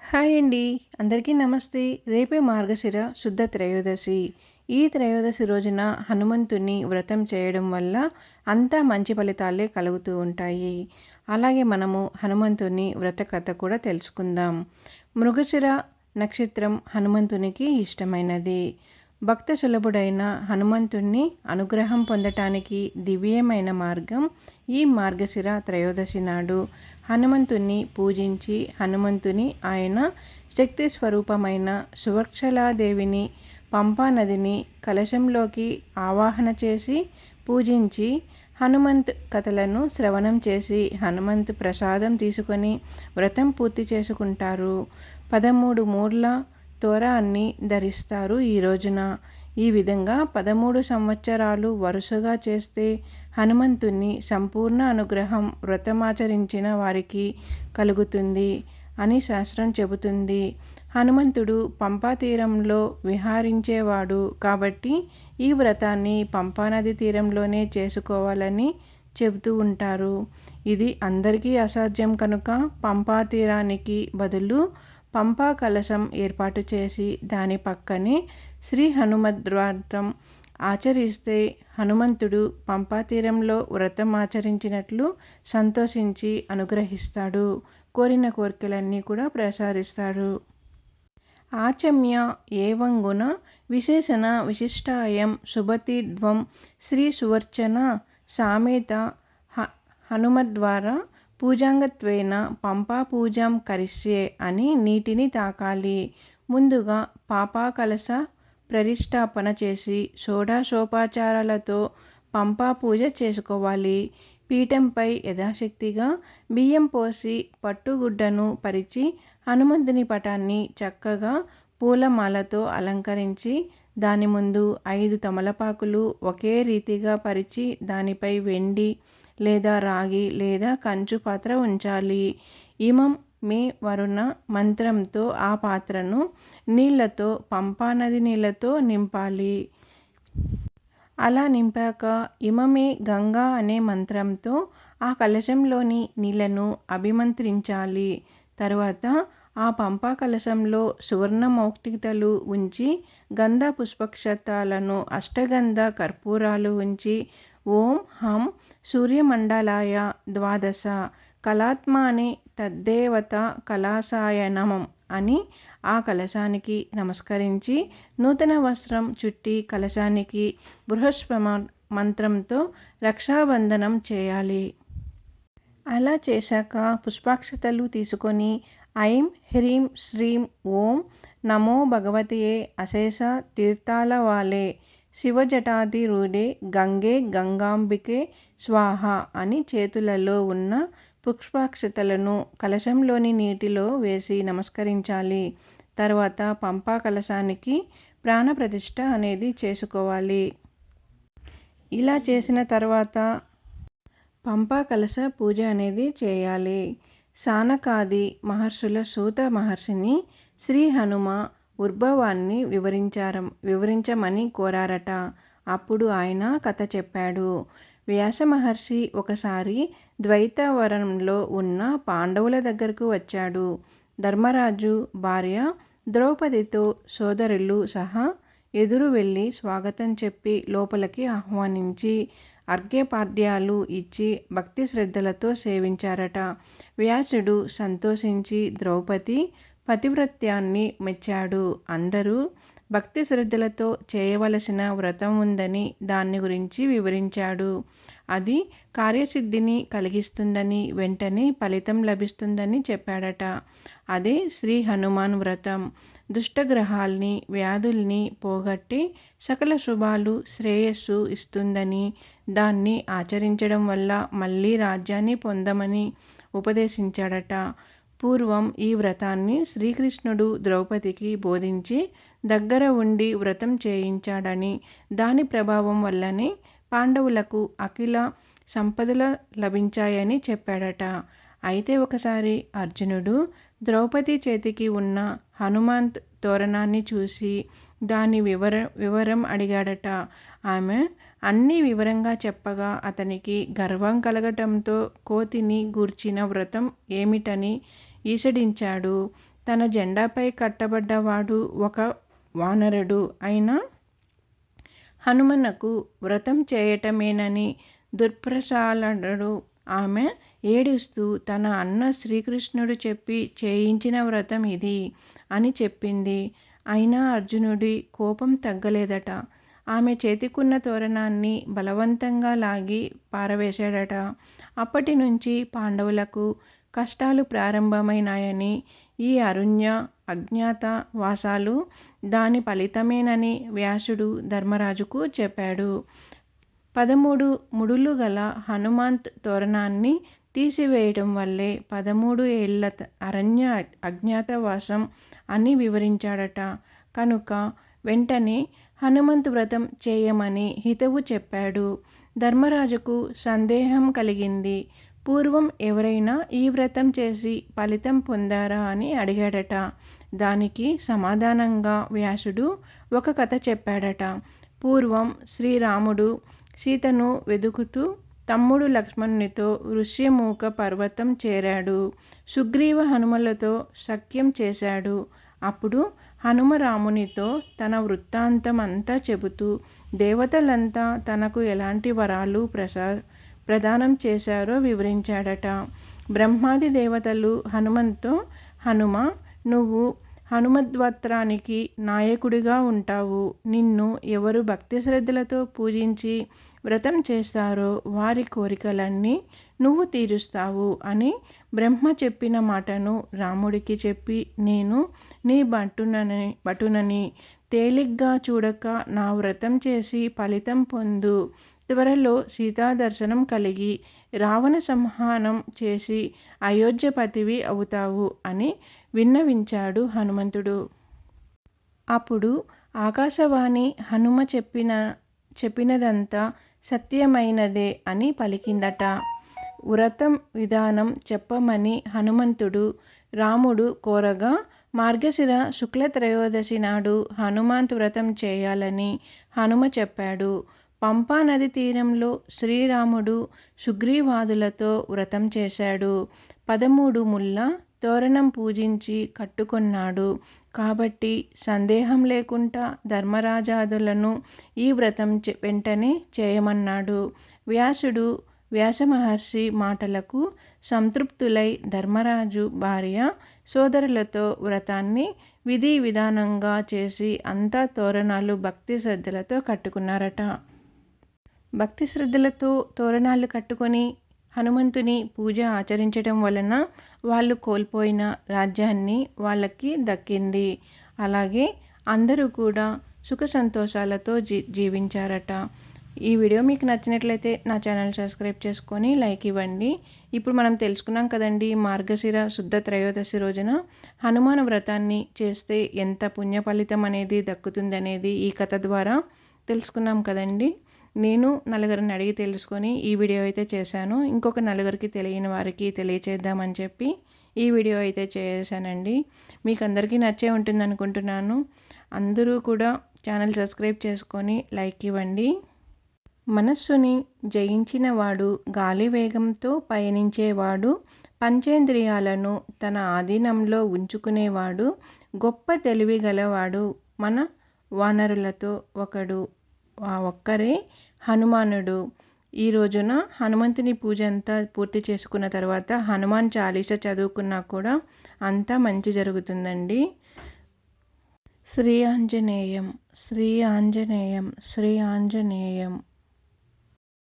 Hi అండి. అందరికీ నమస్తే. రేపే మార్గశిర శుద్ధ త్రయోదశి. ఈ త్రయోదశి రోజున హనుమంతుని వ్రతం చేయడం వల్ల అంతా మంచి ఫలితాలే కలుగుతూ ఉంటాయి. అలాగే మనము హనుమంతుని వ్రత కథ కూడా తెలుసుకుందాం. మృగశిర నక్షత్రం హనుమంతునికి ఇష్టమైనది. భక్త సులభుడైన హనుమంతుణ్ణి అనుగ్రహం పొందటానికి దివ్యమైన మార్గం ఈ మార్గశిర త్రయోదశి నాడు హనుమంతుని పూజించి హనుమంతుని ఆయన శక్తి స్వరూపమైన సువక్షలాదేవిని పంపా నదిని కలశంలోకి ఆవాహన చేసి పూజించి హనుమంత్ కథలను శ్రవణం చేసి హనుమంత్ ప్రసాదం తీసుకొని వ్రతం పూర్తి చేసుకుంటారు. 13 మూర్ల తోరాన్ని ధరిస్తారు ఈ రోజున. ఈ విధంగా 13 సంవత్సరాలు వరుసగా చేస్తే హనుమంతుని సంపూర్ణ అనుగ్రహం వ్రతమాచరించిన వారికి కలుగుతుంది అని శాస్త్రం చెబుతుంది. హనుమంతుడు పంపా తీరంలో విహరించేవాడు కాబట్టి ఈ వ్రతాన్ని పంపానది తీరంలోనే చేసుకోవాలని చెబుతూ ఉంటారు. ఇది అందరికీ అసాధ్యం కనుక పంపా తీరానికి బదులు పంపా కలశం ఏర్పాటు చేసి దాని పక్కనే శ్రీ హనుమద్వ్రతం ఆచరిస్తే హనుమంతుడు పంపా తీరంలో వ్రతం ఆచరించినట్లు సంతోషించి అనుగ్రహిస్తాడు. కోరిన కోరికలన్నీ కూడా ప్రసాదిస్తాడు. ఆచమ్య ఏవంగుణ విశేషణ విశిష్టాయం శుభతిధ్వం శ్రీ సువర్చన సామేత హనుమద్వారా పూజాంగత్వేన పంపా పూజాం కరిష్యే అని నీటిని తాకాలి. ముందుగా పాపాకలశ ప్రతిష్టాపన చేసి షోడశోపచారాలతో పంపా పూజ చేసుకోవాలి. పీఠంపై యథాశక్తిగా బియ్యం పోసి పట్టుగుడ్డను పరిచి హనుమంతుని పటాన్ని చక్కగా పూలమాలతో అలంకరించి దాని ముందు 5 తమలపాకులు ఒకే రీతిగా పరిచి దానిపై వెండి లేదా రాగి లేదా కంచు పాత్ర ఉంచాలి. ఇమం మే వరుణ మంత్రంతో ఆ పాత్రను నీళ్లతో పంపానది నీళ్లతో నింపాలి. అలా నింపాక ఇమమే గంగా అనే మంత్రంతో ఆ కలశంలోని నీళ్లను అభిమంత్రించాలి. తరువాత ఆ పంపా కలశంలో సువర్ణ మౌక్తికలు ఉంచి గంధ పుష్పక్షతాలను అష్టగంధ కర్పూరాలు ఉంచి ఓం హం సూర్యమండలాయ ద్వాదశ కళాత్మాని తద్దేవత కళాసాయ నమః అని ఆ కలశానికి నమస్కరించి నూతన వస్త్రం చుట్టి కలశానికి బృహస్పమ మంత్రంతో రక్షాబంధనం చేయాలి. అలా చేశాక పుష్పాక్షతలు తీసుకొని ఐం హ్రీం శ్రీం ఓం నమో భగవతియే అశేష తీర్థాలవాలే శివజటాధిరూఢే గంగే గంగాంబికే స్వాహ అని చేతులలో ఉన్న పుష్పాక్షతలను కలశంలోని నీటిలో వేసి నమస్కరించాలి. తర్వాత పంపా కలశానికి ప్రాణప్రతిష్ఠ అనేది చేసుకోవాలి. ఇలా చేసిన తర్వాత పంపా కలశ పూజ అనేది చేయాలి. సానకాది మహర్షుల సూత మహర్షిని శ్రీ హనుమ ఉద్భవాన్ని వివరించమని కోరారట. అప్పుడు ఆయన కథ చెప్పాడు. వ్యాస మహర్షి ఒకసారి ద్వైతవనంలో ఉన్న పాండవుల దగ్గరకు వచ్చాడు. ధర్మరాజు భార్య ద్రౌపదితో సోదరులు సహా ఎదురు వెళ్ళి స్వాగతం చెప్పి లోపలికి ఆహ్వానించి అర్ఘ్యపాద్యాలు ఇచ్చి భక్తి శ్రద్ధలతో సేవించారట. వ్యాసుడు సంతోషించి ద్రౌపది పతివ్రత్యాన్ని మెచ్చాడు. అందరూ భక్తి శ్రద్ధలతో చేయవలసిన వ్రతం ఉందని దాన్ని గురించి వివరించాడు. అది కార్యసిద్ధిని కలిగిస్తుందని వెంటనే ఫలితం లభిస్తుందని చెప్పాడట. అదే శ్రీ హనుమాన్ వ్రతం. దుష్టగ్రహాల్ని వ్యాధుల్ని పోగొట్టి సకల శుభాలు శ్రేయస్సు ఇస్తుందని దాన్ని ఆచరించడం వల్ల మళ్ళీ రాజ్యాన్ని పొందమని ఉపదేశించాడట. పూర్వం ఈ వ్రతాన్ని శ్రీకృష్ణుడు ద్రౌపదికి బోధించి దగ్గర ఉండి వ్రతం చేయించాడని దాని ప్రభావం వల్లనే పాండవులకు అఖిల సంపదలు లభించాయని చెప్పాడట. అయితే ఒకసారి అర్జునుడు ద్రౌపది చేతికి ఉన్న హనుమంత్ తోరణాన్ని చూసి దాని వివరం అడిగాడట. ఆమె అన్నీ వివరంగా చెప్పగా అతనికి గర్వం కలగటంతో కోతిని గూర్చిన వ్రతం ఏమిటని ఈసడించాడు. తన జెండాపై కట్టబడ్డవాడు ఒక వానరుడు అయిన హనుమనకు వ్రతం చేయటమేనని దుర్ప్రసాలుడు. ఆమె ఏడుస్తూ తన అన్న శ్రీకృష్ణుడు చెప్పి చేయించిన వ్రతం ఇది అని చెప్పింది. అయినా అర్జునుడి కోపం తగ్గలేదట. ఆమె చేతికున్న తోరణాన్ని బలవంతంగా లాగి పారవేశాడట. అప్పటి నుంచి పాండవులకు కష్టాలు ప్రారంభమైనాయని, ఈ అజ్ఞాత వాసాలు దాని ఫలితమేనని వ్యాసుడు ధర్మరాజుకు చెప్పాడు. 13 ముడులు గల హనుమంత్ తోరణాన్ని తీసివేయటం వల్లే 13 ఏళ్ల అరణ్య అజ్ఞాతవాసం అని వివరించాడట. కనుక వెంటనే హనుమంత్ వ్రతం చేయమని హితవు చెప్పాడు. ధర్మరాజుకు సందేహం కలిగింది. పూర్వం ఎవరైనా ఈ వ్రతం చేసి ఫలితం పొందారా అని అడిగాడట. దానికి సమాధానంగా వ్యాసుడు ఒక కథ చెప్పాడట. పూర్వం శ్రీరాముడు సీతను వెదుకుతూ తమ్ముడు లక్ష్మణునితో ఋష్యమూక పర్వతం చేరాడు. సుగ్రీవ హనుమలతో సఖ్యం చేశాడు. అప్పుడు హనుమ రామునితో తన వృత్తాంతం అంతా చెబుతూ దేవతలంతా తనకు ఎలాంటి వరాలు ప్రదానం చేశారో వివరించాడట. బ్రహ్మాది దేవతలు హనుమంతో, హనుమ, నువ్వు హనుమద్వత్రానికి నాయకుడిగా ఉంటావు. నిన్ను ఎవరు భక్తి శ్రద్ధలతో పూజించి వ్రతం చేస్తారో వారి కోరికలన్నీ నువ్వు తీరుస్తావు అని బ్రహ్మ చెప్పిన మాటను రాముడికి చెప్పి, నేను నీ భటునని తేలిగ్గా చూడక నా వ్రతం చేసి ఫలితం పొందు. త్వరలో సీతాదర్శనం కలిగి రావణ సంహారం చేసి అయోధ్యపతివి అవుతావు అని విన్నవించాడు హనుమంతుడు. అప్పుడు ఆకాశవాణి హనుమ చెప్పినదంతా సత్యమైనదే అని పలికిందట. వ్రతం విధానం చెప్పమని హనుమంతుడు రాముడు కోరగా, మార్గశిర శుక్ల త్రయోదశి నాడు హనుమంత్ వ్రతం చేయాలని హనుమ చెప్పాడు. పంపా నది తీరంలో శ్రీరాముడు సుగ్రీవాదులతో వ్రతం చేశాడు. 13 ముళ్ళ తోరణం పూజించి కట్టుకొన్నాడు. కాబట్టి సందేహం లేకుండా ధర్మరాజాదులను ఈ వ్రతం వెంటనే చేయమన్నాడు. వ్యాసమహర్షి మాటలకు సంతృప్తులై ధర్మరాజు భార్య సోదరులతో వ్రతాన్ని విధి విధానంగా చేసి అంతా తోరణాలు భక్తి శ్రద్ధలతో కట్టుకున్నారట. భక్తి శ్రద్ధలతో తోరణాలు కట్టుకొని హనుమంతుని పూజ ఆచరించడం వలన వాళ్ళు కోల్పోయిన రాజ్యాన్ని వాళ్ళకి దక్కింది. అలాగే అందరూ కూడా సుఖ సంతోషాలతో జీవించారట. ఈ వీడియో మీకు నచ్చినట్లయితే నా ఛానల్ సబ్స్క్రైబ్ చేసుకొని లైక్ ఇవ్వండి. ఇప్పుడు మనం తెలుసుకున్నాం కదండి, మార్గశిర శుద్ధ త్రయోదశి రోజున హనుమాన్ వ్రతాన్ని చేస్తే ఎంత పుణ్య ఫలితం అనేది దక్కుతుంది అనేది ఈ కథ ద్వారా తెలుసుకున్నాం కదండి. నేను నలుగురిని అడిగి తెలుసుకొని ఈ వీడియో అయితే చేశాను. ఇంకొక నలుగురికి తెలియని వారికి తెలియచేద్దామని చెప్పి ఈ వీడియో అయితే చేశానండి. మీకు అందరికీ నచ్చే ఉంటుంది అనుకుంటున్నాను. అందరూ కూడా ఛానల్ సబ్స్క్రైబ్ చేసుకొని లైక్ ఇవ్వండి. మనస్సుని జయించినవాడు గాలి వేగంతో పయనించేవాడు, పంచేంద్రియాలను తన ఆధీనంలో ఉంచుకునేవాడు, గొప్ప తెలివి గలవాడు. మన వానరులతో ఒక్కరే హనుమానుడు. ఈ రోజున హనుమంతుని పూజ అంతా పూర్తి చేసుకున్న తర్వాత హనుమాన్ చాలీస చదువుకున్నా కూడా అంతా మంచి జరుగుతుందండి. శ్రీ ఆంజనేయం శ్రీ ఆంజనేయం శ్రీ ఆంజనేయం.